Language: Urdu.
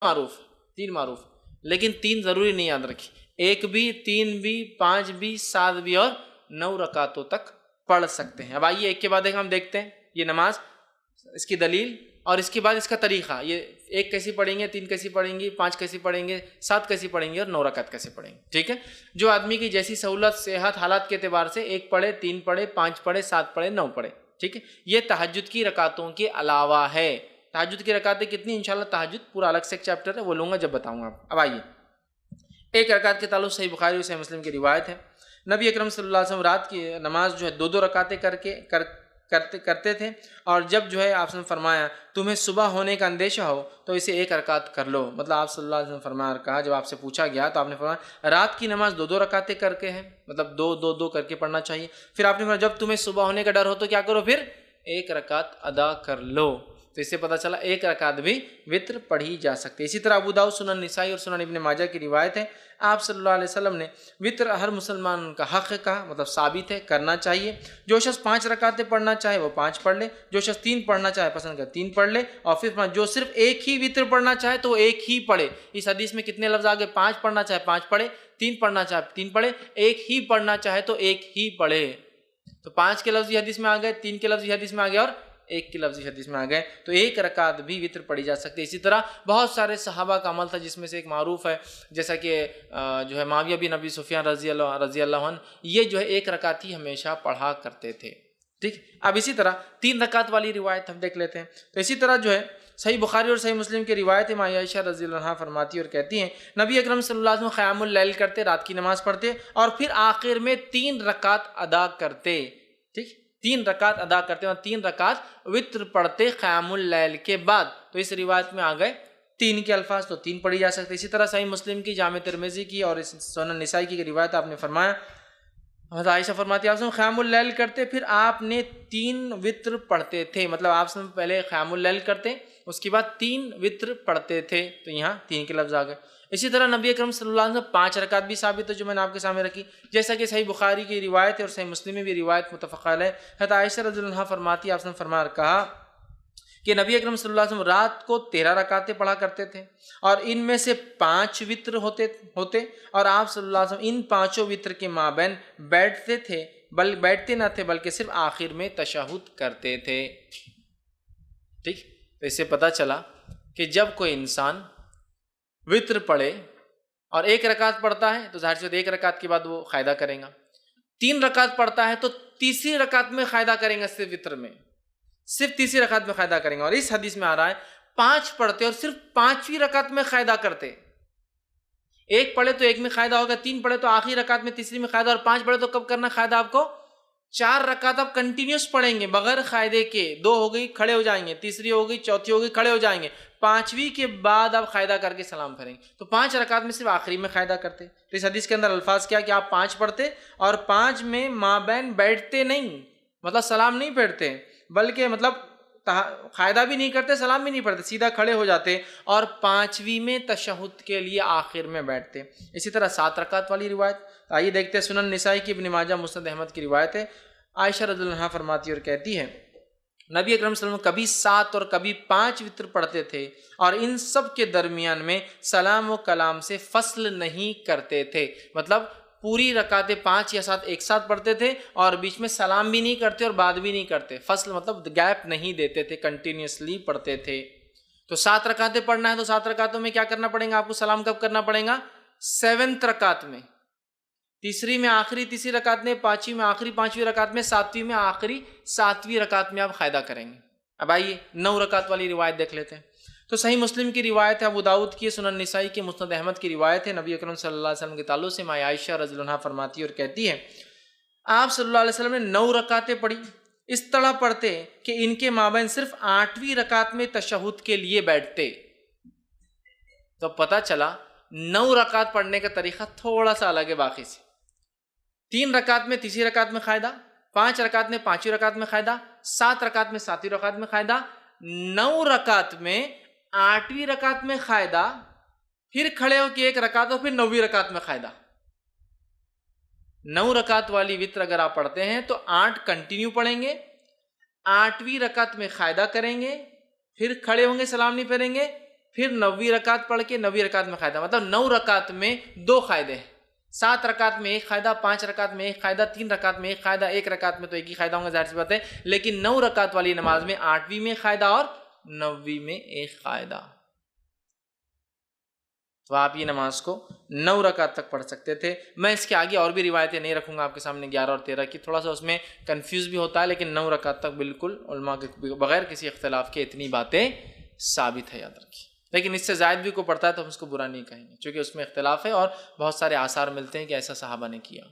معروف، تین معروف، لیکن تین ضروری نہیں یاد رکھی، ایک بھی، تین بھی، پانچ بھی، سات بھی اور 9 رکعتوں تک پڑھ سکتے ہیں۔ اب آئیے ایک کے بعد ایک ہم دیکھتے ہیں یہ نماز، اس کی دلیل اور اس کے بعد اس کا طریقہ، یہ ایک کیسی پڑھیں گے، تین کیسی پڑھیں گے، پانچ کیسی پڑھیں گے، سات کیسی پڑھیں گے اور 9 رکعت کیسے پڑھیں گے، ٹھیک ہے۔ جو آدمی کی جیسی سہولت، صحت، حالات کے اعتبار سے ایک پڑھے، تین پڑھے، پانچ پڑھے، سات پڑھے، 9 پڑھے، ٹھیک ہے۔ یہ تہجد کی رکعتوں کے علاوہ ہے۔ تہجد کی رکعتیں کتنی؟ انشاءاللہ تہجد پورا الگ سے ایک چیپٹر ہے، وہ لوں گا جب بتاؤں گا آپ۔ اب آئیے ایک رکعت کے تعلق صحیح بخاری اور صحیح مسلم کی روایت ہے، نبی اکرم صلی اللہ علیہ وسلم رات کی نماز جو ہے 2 رکعتیں کرتے تھے، اور جب جو ہے آپ نے فرمایا تمہیں صبح ہونے کا اندیشہ ہو تو اسے 1 رکعت کر لو، مطلب آپ صلی اللہ علیہ وسلم فرمایا اور کہا، جب آپ سے پوچھا گیا تو آپ نے فرمایا رات کی نماز 2 رکعتیں کر کے ہے، مطلب 2 کر کے پڑھنا چاہیے۔ پھر آپ نے فرمایا جب تمہیں صبح ہونے کا ڈر ہو تو کیا کرو، پھر 1 رکعت ادا کر لو۔ تو اس سے پتہ چلا 1 رکعت بھی وطر پڑھی جا سکتی ہے۔ اسی طرح ابو داؤد، سنن نسائی اور سنن ابن ماجہ کی روایت ہے، آپ صلی اللہ علیہ وسلم نے وطر ہر مسلمان کا حق کہا، مطلب ثابت ہے، کرنا چاہیے۔ جو شخص 5 رکعتیں پڑھنا چاہے وہ 5 پڑھ لے، جو شخص 3 پڑھنا چاہے پسند کر 3 پڑھ لے، اور پھر جو صرف ایک ہی وطر پڑھنا چاہے تو وہ ایک ہی پڑھے۔ اس حدیث میں کتنے لفظ آگے؟ 5 پڑھنا چاہے 5 پڑھے، 3 پڑھنا چاہے 3 پڑھے، ایک ہی پڑھنا چاہے تو ایک ہی پڑھے۔ تو 5 کے لفظ حدیث میں آ گئے، 3 کے لفظ حدیث میں آ گئے اور 1 کے لفظ حدیث میں آ گئے، تو 1 رکعت بھی وطر پڑھی جا سکتی ہے۔ اسی طرح بہت سارے صحابہ کا عمل تھا، جس میں سے ایک معروف ہے جیسا کہ جو ہے معاویہ بن ابی سفیان رضی اللہ عنہ، یہ جو ہے 1 رکعت ہی ہمیشہ پڑھا کرتے تھے، ٹھیک۔ اب اسی طرح 3 رکعت والی روایت ہم دیکھ لیتے ہیں۔ تو اسی طرح جو ہے صحیح بخاری اور صحیح مسلم کی روایت ہے، عائشہ رضی اللہ عنہا فرماتی اور کہتی ہیں نبی اکرم صلی اللہ علیہ وسلم قیام اللیل کرتے، رات کی نماز پڑھتے اور پھر آخر میں 3 رکعت ادا کرتے، ٹھیک، 3 رکعت ادا کرتے اور 3 رکعت وطر پڑھتے قیام اللیل کے بعد۔ تو اس روایت میں آ گئے 3 کے الفاظ، تو 3 پڑھی جا سکتے۔ اسی طرح صحیح مسلم کی، جامع ترمذی کی اور سنن نسائی کی روایت آپ نے فرمایا، حضرت عائشہ فرماتی ہیں آپ سے قیام اللیل کرتے پھر آپ نے 3 وطر پڑھتے تھے، مطلب آپ سے پہلے قیام اللیل کرتے اس کے بعد 3 وطر پڑھتے تھے، تو یہاں 3 کے لفظ آ گئے۔ اسی طرح نبی اکرم صلی اللہ علیہ وسلم 5 رکعت بھی ثابت ہے، جو میں نے آپ کے سامنے رکھی، جیسا کہ صحیح بخاری کی روایت ہے اور صحیح مسلم میں بھی روایت متفق علیہ۔ حضرت عائشہ رضی اللہ عنہا فرماتی آپ نے فرمایا اور کہا کہ نبی اکرم صلی اللہ علیہ وسلم رات کو 13 رکعتیں پڑھا کرتے تھے اور ان میں سے 5 وطر ہوتے اور آپ صلی اللہ علیہ وسلم ان 5 وطر کے مابین بیٹھتے نہ تھے بلکہ صرف آخر میں تشہد کرتے تھے، ٹھیک۔ تو اس سے پتہ چلا کہ جب کوئی انسان وطر پڑھے اور 1 رکعت پڑھتا ہے تو ظاہر سی بات 1 رکعت کے بعد وہ قاعدہ کرے گا، 3 رکعت پڑھتا ہے تو تیسری رکعت میں قاعدہ کریں گا، صرف وطر میں صرف تیسری رکعت میں قاعدہ کریں گے۔ اور اس حدیث میں آ رہا ہے 5 پڑھتے اور صرف 5ویں رکعت میں قاعدہ کرتے، 1 پڑھے تو 1 میں قاعدہ ہوگا، 3 پڑھے تو آخری رکعت میں تیسری میں قاعدہ، اور 5 پڑھے تو کب کرنا قاعدہ آپ کو؟ 4 رکعت آپ کنٹینیوس پڑھیں گے بغیر قاعدے کے، 2 ہو گئی کھڑے ہو جائیں گے، تیسری ہو گئی، چوتھی ہو گئی کھڑے ہو جائیں گے، 5ویں کے بعد آپ قاعدہ کر کے سلام پھیریں گے۔ تو 5 رکعت میں صرف آخری میں قاعدہ کرتے۔ تو اس حدیث کے اندر الفاظ کیا کہ آپ 5 پڑھتے اور 5 میں مابین بیٹھتے نہیں، مطلب سلام نہیں پھیرتے، بلکہ مطلب قاعدہ بھی نہیں کرتے، سلام بھی نہیں پڑھتے، سیدھا کھڑے ہو جاتے اور 5ویں میں تشہد کے لیے آخر میں بیٹھتے۔ اسی طرح 7 رکعت والی روایت آئیے دیکھتے ہیں، سنن نسائی کی، ابن ماجہ، مسند احمد کی روایت ہے، عائشہ رضی اللہ عنہا فرماتی اور کہتی ہے نبی اکرم صلی اللہ علیہ وسلم کبھی 7 اور کبھی 5 وطر پڑھتے تھے اور ان سب کے درمیان میں سلام و کلام سے فصل نہیں کرتے تھے، مطلب پوری رکعتیں 5 یا 7 ایک ساتھ پڑھتے تھے اور بیچ میں سلام بھی نہیں کرتے اور بعد بھی نہیں کرتے، فصل مطلب گیپ نہیں دیتے تھے، کنٹینیوسلی پڑھتے تھے۔ تو 7 رکعتیں پڑھنا ہے تو 7 رکعتوں میں کیا کرنا پڑے گا آپ کو؟ سلام کب کرنا پڑے گا؟ 7ویں رکعت میں، تیسری میں آخری تیسری رکعت میں، 5ویں میں آخری 5ویں رکعت میں، 7ویں میں آخری 7ویں رکعت میں آپ قاعدہ کریں گے۔ اب آئیے 9 رکعت والی روایت دیکھ لیتے ہیں۔ تو صحیح مسلم کی روایت ہے، ابو داؤد کی، سنن نسائی کی، مسند احمد کی روایت ہے، نبی اکرم صلی اللہ علیہ وسلم کے تعلق سے ماں عائشہ رضی اللہ عنہا فرماتی اور کہتی ہے آپ صلی اللہ علیہ وسلم نے 9 رکعتیں پڑھی، اس طرح پڑھتے کہ ان کے مابین صرف 8ویں رکعت میں تشہد کے لیے بیٹھتے۔ تو پتہ چلا 9 رکعت پڑھنے کا طریقہ تھوڑا سا الگ ہے باقی سے۔ 3 رکعت میں تیسری رکعت میں قاعدہ، 5 رکعت میں 5ویں رکعت میں قاعدہ، 7 رکعت میں 7ویں رکعت میں قاعدہ، 9 رکعت میں 8ویں رکعت میں قاعدہ، پھر کھڑے ہو کے 1 رکعت اور پھر 9ویں رکعت میں قاعدہ۔ 9 رکعت والی وطر اگر آپ پڑھتے ہیں تو 8 کنٹینیو پڑھیں گے، 8ویں رکعت میں قاعدہ کریں گے، پھر کھڑے ہوں گے، سلام نہیں پھیریں گے، پھر 9ویں رکعت پڑھ کے 9ویں رکعت میں قاعدہ، مطلب 9 رکعت میں 2 قاعدے ہیں، 7 رکعت میں 1 قاعدہ، 5 رکعت میں 1 قاعدہ، 3 رکعت میں 1 قاعدہ، 1 رکعت میں تو 1 ہی قاعدہ ہوگا، ظاہر سی بات ہے، لیکن 9 رکعت والی نماز میں 8ویں میں قاعدہ اور 9ویں میں 1 قاعدہ. تو آپ یہ نماز کو 9 رکعت تک پڑھ سکتے تھے. میں اس کے آگے اور بھی روایتیں نہیں رکھوں گا آپ کے سامنے 11 اور 13 کی، تھوڑا سا اس میں کنفیوز بھی ہوتا ہے، لیکن 9 رکعت تک بالکل علماء کے بغیر کسی اختلاف کے اتنی باتیں ثابت ہے، یاد رکھیے. لیکن اس سے زائد بھی کوئی پڑھتا ہے تو ہم اس کو برا نہیں کہیں گے، چونکہ اس میں اختلاف ہے اور بہت سارے آثار ملتے ہیں کہ ایسا صحابہ نے کیا.